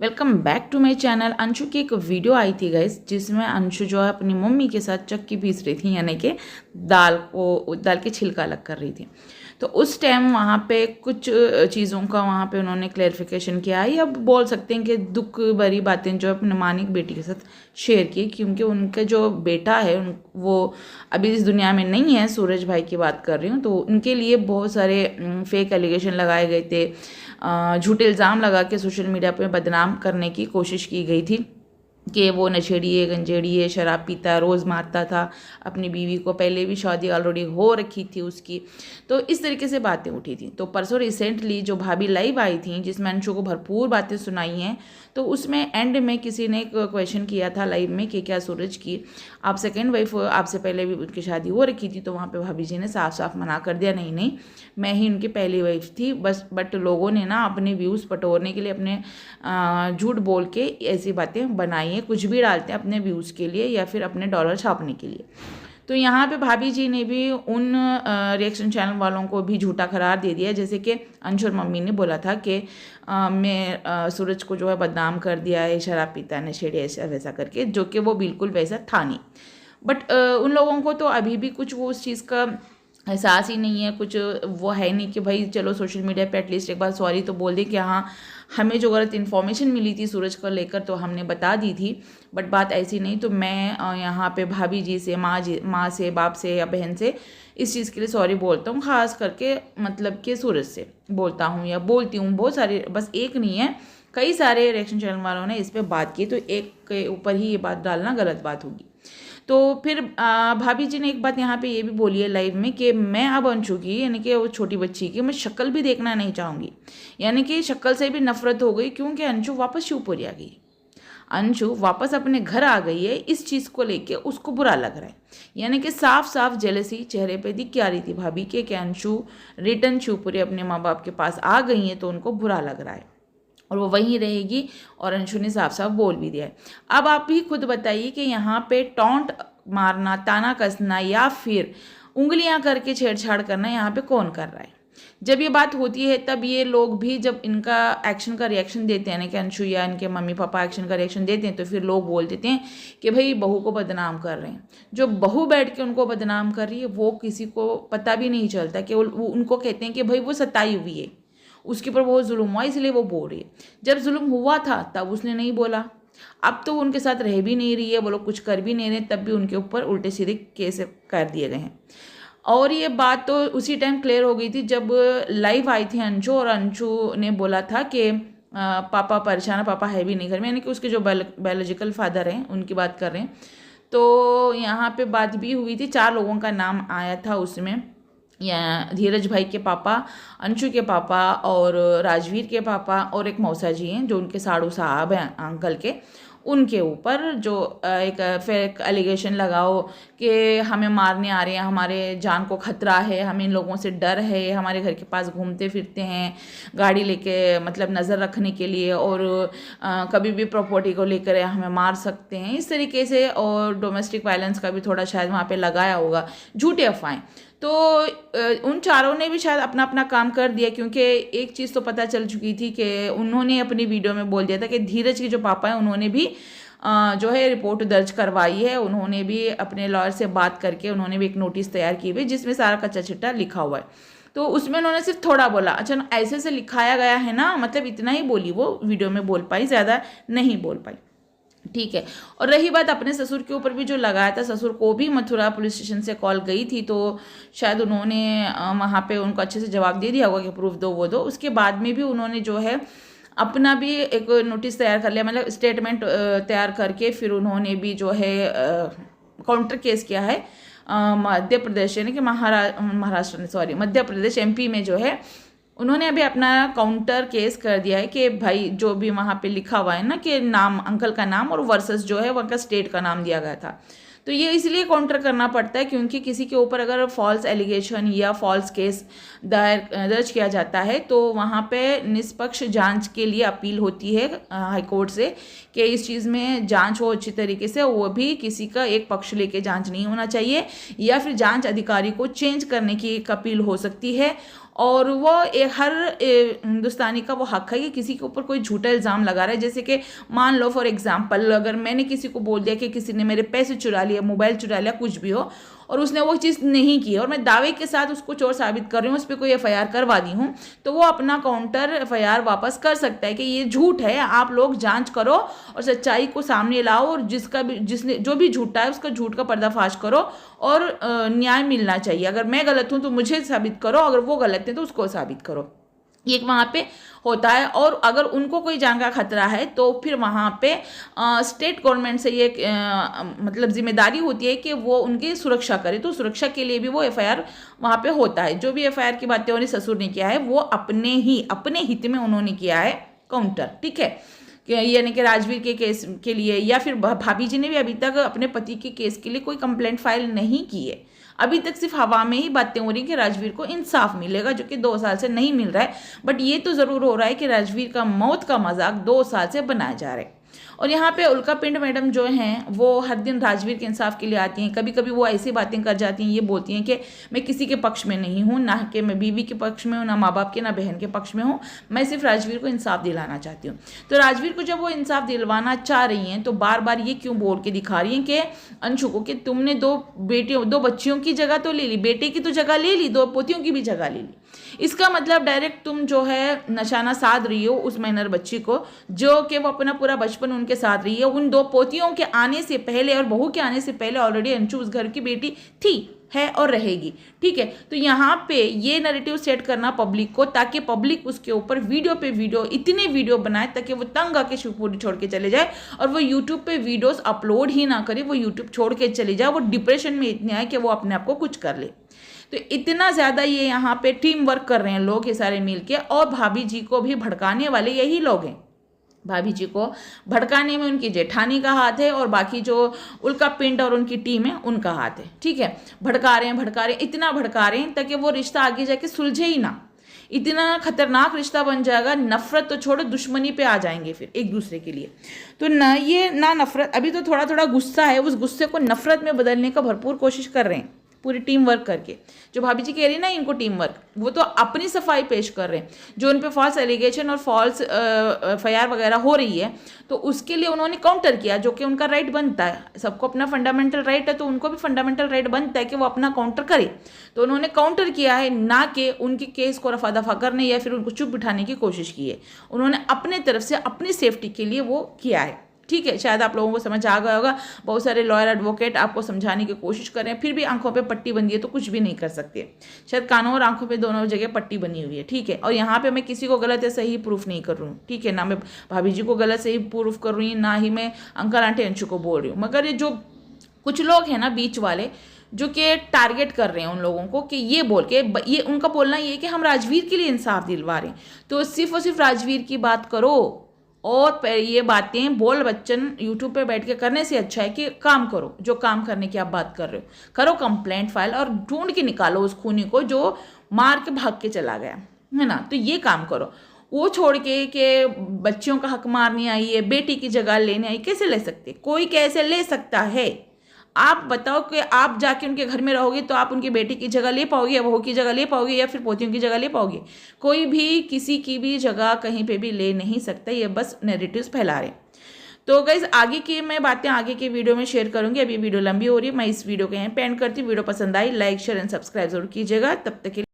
Welcome back to my channel. Anshu की एक video आई थी गाइस, जिसमें अंशु जो है अपनी मम्मी के साथ चक्की पीस रही थी, यानी कि दाल के छिलका अलग कर रही थी। तो उस टाइम वहाँ पे कुछ चीज़ों का वहाँ पे उन्होंने क्लेरिफिकेशन किया है, या बोल सकते हैं कि दुख भरी बातें जो अपने मानिक बेटी के साथ शेयर की, क्योंकि उनका जो बेटा है वो अभी इस दुनिया में नहीं है। सूरज भाई की बात कर रही हूँ। तो उनके लिए बहुत सारे फेक एलिगेशन लगाए गए थे, झूठे इल्ज़ाम लगा के सोशल मीडिया पे बदनाम करने की कोशिश की गई थी कि वो नशेड़ी है, गंजेड़ी है, शराब पीता है, रोज़ मारता था अपनी बीवी को, पहले भी शादी ऑलरेडी हो रखी थी उसकी। तो इस तरीके से बातें उठी थी। तो परसों रिसेंटली जो भाभी लाइव आई थी, जिसमें अंशु को भरपूर बातें सुनाई हैं, तो उसमें एंड में किसी ने एक क्वेश्चन किया था लाइव में कि क्या सूरज की आप सेकेंड वाइफ, आपसे पहले भी उनकी शादी हो रखी थी? तो वहाँ पे भाभी जी ने साफ साफ मना कर दिया, नहीं नहीं, मैं ही उनकी पहली वाइफ थी बस। बट लोगों ने ना अपने व्यूज़ पटोरने के लिए अपने झूठ बोल के ऐसी बातें बनाई हैं, कुछ भी डालते हैं अपने व्यूज़ के लिए या फिर अपने डॉलर छापने के लिए। तो यहाँ पे भाभी जी ने भी उन रिएक्शन चैनल वालों को भी झूठा करार दे दिया, जैसे कि अंशु और मम्मी ने बोला था कि मैं सूरज को जो है बदनाम कर दिया है, शराब पीता है, नशेड़ी, ऐसा वैसा करके, जो कि वो बिल्कुल वैसा था नहीं। बट उन लोगों को तो अभी भी कुछ वो उस चीज़ का एहसास ही नहीं है, कुछ वो है नहीं कि भाई चलो सोशल मीडिया पे एटलीस्ट एक बार सॉरी तो बोल दें कि हाँ हमें जो गलत इन्फॉर्मेशन मिली थी सूरज को लेकर तो हमने बता दी थी। बट बात ऐसी नहीं। तो मैं यहाँ पे भाभी जी से, माँ से, बाप से या बहन से इस चीज़ के लिए सॉरी बोलता हूँ, ख़ास करके मतलब कि सूरज से बोलता हूँ या बोलती हूँ। बहुत सारे, बस एक नहीं है, कई सारे रिएक्शन चैनल वालों ने इस पर बात की, तो एक के ऊपर ही ये बात डालना गलत बात होगी। तो फिर भाभी जी ने एक बात यहाँ पे ये भी बोली है लाइव में कि मैं अब अंशु की, यानी कि वो छोटी बच्ची की, मैं शक्ल भी देखना नहीं चाहूँगी। यानी कि शक्ल से भी नफरत हो गई, क्योंकि अंशु वापस शिवपुरी आ गई, अंशु वापस अपने घर आ गई है। इस चीज़ को लेके उसको बुरा लग रहा है, यानी कि साफ साफ जेलसी चेहरे पे दिख आ रही थी भाभी के कि अंशु रिटर्न शिवपुरी अपने माँ बाप के पास आ गई है, तो उनको बुरा लग रहा है और वो वहीं रहेगी। और अंशु ने साफ साफ बोल भी दिया है। अब आप भी खुद बताइए कि यहाँ पे टॉन्ट मारना, ताना कसना या फिर उंगलियां करके छेड़छाड़ करना यहाँ पे कौन कर रहा है? जब ये बात होती है तब ये लोग भी जब इनका एक्शन का रिएक्शन देते हैं ना, कि अंशु या इनके मम्मी पापा एक्शन का रिएक्शन देते हैं, तो फिर लोग बोल देते हैं कि भाई बहू को बदनाम कर रहे हैं। जो बहू बैठ के उनको बदनाम कर रही है वो किसी को पता भी नहीं चलता कि वो उनको कहते हैं कि भाई वो सताई हुई है, उसके ऊपर बहुत जुल्म हुआ इसलिए वो बोल रही है। जब जुल्म हुआ था तब उसने नहीं बोला, अब तो उनके साथ रह भी नहीं रही है, वो लोग कुछ कर भी नहीं रहे, तब भी उनके ऊपर उल्टे सीधे केस कर दिए गए हैं। और ये बात तो उसी टाइम क्लियर हो गई थी जब लाइव आई थी अंशु, और अंशु ने बोला था कि पापा परेशान है, पापा है भी नहीं घर में, यानी कि उसके जो बायोलॉजिकल फादर हैं उनकी बात कर रहे हैं। तो यहाँ पे बात भी हुई थी, 4 लोगों का नाम आया था उसमें, या धीरज भाई के पापा, अंशु के पापा और राजवीर के पापा और एक मौसा जी हैं जो उनके साड़ू साहब हैं अंकल के, उनके ऊपर जो एक फेक एलिगेशन लगाओ कि हमें मारने आ रहे हैं, हमारे जान को खतरा है, हमें इन लोगों से डर है, हमारे घर के पास घूमते फिरते हैं गाड़ी लेके, मतलब नज़र रखने के लिए, और कभी भी प्रॉपर्टी को लेकर हमें मार सकते हैं, इस तरीके से। और डोमेस्टिक वायलेंस का भी थोड़ा शायद वहाँ पे लगाया होगा, झूठी अफवाहें। तो उन चारों ने भी शायद अपना अपना काम कर दिया, क्योंकि एक चीज़ तो पता चल चुकी थी कि उन्होंने अपनी वीडियो में बोल दिया था कि धीरज के जो पापा हैं उन्होंने भी जो है रिपोर्ट दर्ज करवाई है, उन्होंने भी अपने लॉयर से बात करके उन्होंने भी एक नोटिस तैयार की हुई जिसमें सारा कच्चा चिट्ठा लिखा हुआ है। तो उसमें उन्होंने सिर्फ थोड़ा बोला, अच्छा ऐसे से लिखाया गया है ना, मतलब इतना ही बोली वो वीडियो में, बोल पाई, ज़्यादा नहीं बोल पाई, ठीक है। और रही बात अपने ससुर के ऊपर भी जो लगाया था, ससुर को भी मथुरा पुलिस स्टेशन से कॉल गई थी, तो शायद उन्होंने वहाँ पे उनको अच्छे से जवाब दे दिया होगा कि प्रूफ दो वो दो। उसके बाद में भी उन्होंने जो है अपना भी एक नोटिस तैयार कर लिया, मतलब स्टेटमेंट तैयार करके फिर उन्होंने भी जो है काउंटर केस किया है मध्य प्रदेश, यानी कि महाराष्ट्र, सॉरी मध्य प्रदेश, MP में जो है उन्होंने अभी अपना काउंटर केस कर दिया है कि भाई जो भी वहाँ पे लिखा हुआ है ना कि नाम, अंकल का नाम और वर्सेस जो है वहाँ का स्टेट का नाम दिया गया था, तो ये इसलिए काउंटर करना पड़ता है क्योंकि किसी के ऊपर अगर फॉल्स एलिगेशन या फॉल्स केस दर्ज किया जाता है तो वहाँ पे निष्पक्ष जांच के लिए अपील होती है हाई कोर्ट से कि इस चीज़ में जांच हो अच्छी तरीके से, वो भी किसी का एक पक्ष लेके जांच नहीं होना चाहिए, या फिर जांच अधिकारी को चेंज करने की एक अपील हो सकती है। और वो हर हिंदुस्तानी का वो हक है कि किसी के ऊपर कोई झूठा इल्ज़ाम लगा रहा है। जैसे कि मान लो फॉर एग्जांपल, अगर मैंने किसी को बोल दिया कि किसी ने मेरे पैसे चुरा लिए, मोबाइल चुरा लिया, कुछ भी हो, और उसने वो चीज़ नहीं की और मैं दावे के साथ उसको चोर साबित कर रही हूँ, उस पर कोई एफआईआर करवा दी हूँ, तो वो अपना काउंटर एफआईआर वापस कर सकता है कि ये झूठ है, आप लोग जांच करो और सच्चाई को सामने लाओ और जिसने जो भी झूठा है उसका झूठ का पर्दाफाश करो और न्याय मिलना चाहिए। अगर मैं गलत हूँ तो मुझे साबित करो, अगर वो गलत है तो उसको साबित करो। ये वहाँ पे होता है। और अगर उनको कोई जान का खतरा है तो फिर वहाँ पे स्टेट गवर्नमेंट से ये मतलब जिम्मेदारी होती है कि वो उनकी सुरक्षा करे, तो सुरक्षा के लिए भी वो एफआईआर वहाँ पे होता है। जो भी एफआईआर की बातें हो रही ससुर ने किया है वो अपने हित में उन्होंने किया है काउंटर, ठीक है, यानी कि राजवीर के केस के लिए, या फिर भाभी जी ने भी अभी तक अपने पति के केस के लिए कोई कंप्लेंट फाइल नहीं की है। अभी तक सिर्फ हवा में ही बातें हो रही कि राजवीर को इंसाफ मिलेगा, जो कि 2 साल से नहीं मिल रहा है। बट ये तो ज़रूर हो रहा है कि राजवीर का मौत का मजाक 2 साल से बनाया जा रहा है। और यहाँ पे उल्का पिंड मैडम जो हैं वो हर दिन राजवीर के इंसाफ के लिए आती हैं। कभी कभी वो ऐसी बातें कर जाती हैं, ये बोलती हैं कि मैं किसी के पक्ष में नहीं हूँ, ना कि मैं बीवी के पक्ष में हूँ, ना माँ बाप के, ना बहन के पक्ष में हूँ, मैं सिर्फ राजवीर को इंसाफ दिलाना चाहती हूँ। तो राजवीर को जब वो इंसाफ दिलवाना चाह रही हैं तो बार बार ये क्यों बोल के दिखा रही हैं कि अंशु को कि तुमने 2 बच्चियों की जगह तो ले ली, बेटे की तो जगह ले ली, 2 पोतियों की भी जगह ले ली। इसका मतलब डायरेक्ट तुम जो है निशाना साध रही हो उस माइनर बच्ची को, जो कि वो अपना पूरा बचपन उनके साथ रही है। उन 2 पोतियों के आने से पहले और बहू के आने से पहले ऑलरेडी अंशु उस घर की बेटी थी, है और रहेगी, ठीक है। तो यहाँ पे ये नैरेटिव सेट करना पब्लिक को, ताकि पब्लिक उसके ऊपर वीडियो पे वीडियो, इतने वीडियो बनाए ताकि वो तंग आके शिवपुरी छोड़ के चले जाए और वो यूट्यूब पे वीडियोस अपलोड ही ना करे, वो यूट्यूब छोड़ के चले जाए, वो डिप्रेशन में इतने आए कि वो अपने आप को कुछ कर ले। तो इतना ज़्यादा ये यहाँ पे टीम वर्क कर रहे हैं लोग ये सारे मिलके, और भाभी जी को भी भड़काने वाले यही लोग हैं। भाभी जी को भड़काने में उनकी जेठानी का हाथ है और बाकी जो उल्का पिंड और उनकी टीम है उनका हाथ है, ठीक है। भड़का रहे हैं, इतना भड़का रहे हैं ताकि वो रिश्ता आगे जाके सुलझे ही ना। इतना खतरनाक रिश्ता बन जाएगा, नफरत तो छोड़ो दुश्मनी पे आ जाएंगे फिर एक दूसरे के लिए। तो ना नफरत, अभी तो थोड़ा थोड़ा गुस्सा है, उस गुस्से को नफरत में बदलने का भरपूर कोशिश कर रहे हैं पूरी टीम वर्क करके। जो भाभी जी कह रही है ना इनको टीम वर्क, वो तो अपनी सफाई पेश कर रहे हैं। जो उन पे फॉल्स एलिगेशन और फॉल्स एफआईआर वगैरह हो रही है तो उसके लिए उन्होंने काउंटर किया, जो कि उनका राइट बनता है। सबको अपना फंडामेंटल राइट है तो उनको भी फंडामेंटल राइट बनता है कि वो अपना काउंटर करे। तो उन्होंने काउंटर किया है, ना कि उनके केस को रफा दफा करने या फिर उनको चुप बिठाने की कोशिश की है। उन्होंने अपने तरफ से अपनी सेफ्टी के लिए वो किया है, ठीक है। शायद आप लोगों को समझ आ गया होगा। बहुत सारे लॉयर एडवोकेट आपको समझाने की कोशिश कर रहे हैं, फिर भी आंखों पे पट्टी बंधी है तो कुछ भी नहीं कर सकते। शायद कानों और आंखों पे दोनों जगह पट्टी बनी हुई है, ठीक है। और यहाँ पे मैं किसी को गलत या सही प्रूफ नहीं कर रही हूँ, ठीक है। ना मैं भाभी जी को गलत सही प्रूफ कर रही हूँ, ना ही मैं अंकल आंटी अंशु को बोल रही हूँ। मगर ये जो कुछ लोग हैं ना बीच वाले, जो कि टारगेट कर रहे हैं उन लोगों को कि ये बोल के, ये उनका बोलना ये है कि हम राजवीर के लिए इंसाफ दिलवा रहे हैं, तो सिर्फ और सिर्फ राजवीर की बात करो। और ये बातें बोल बच्चन यूट्यूब पे बैठ के करने से अच्छा है कि काम करो, जो काम करने की आप बात कर रहे हो करो, कंप्लेंट फाइल और ढूंढ के निकालो उस खूनी को जो मार के भाग के चला गया, है ना। तो ये काम करो, वो छोड़ के बच्चियों का हक मारनी आई है, बेटी की जगह लेने आई, कैसे ले सकते? कोई कैसे ले सकता है? आप बताओ कि आप जाके उनके घर में रहोगे तो आप उनकी बेटी की जगह ले पाओगे, या बहू की जगह ले पाओगे, या फिर पोतियों की जगह ले पाओगे? कोई भी किसी की भी जगह कहीं पे भी ले नहीं सकता, ये बस नैरेटिव्स फैला रहे हैं। तो गाइस आगे की मैं बातें आगे के वीडियो में शेयर करूंगी। अभी वीडियो लंबी हो रही है, मैं इस वीडियो को यहीं पे एंड करती हूँ। वीडियो पसंद I like share and subscribe जरूर कीजिएगा। तब तक के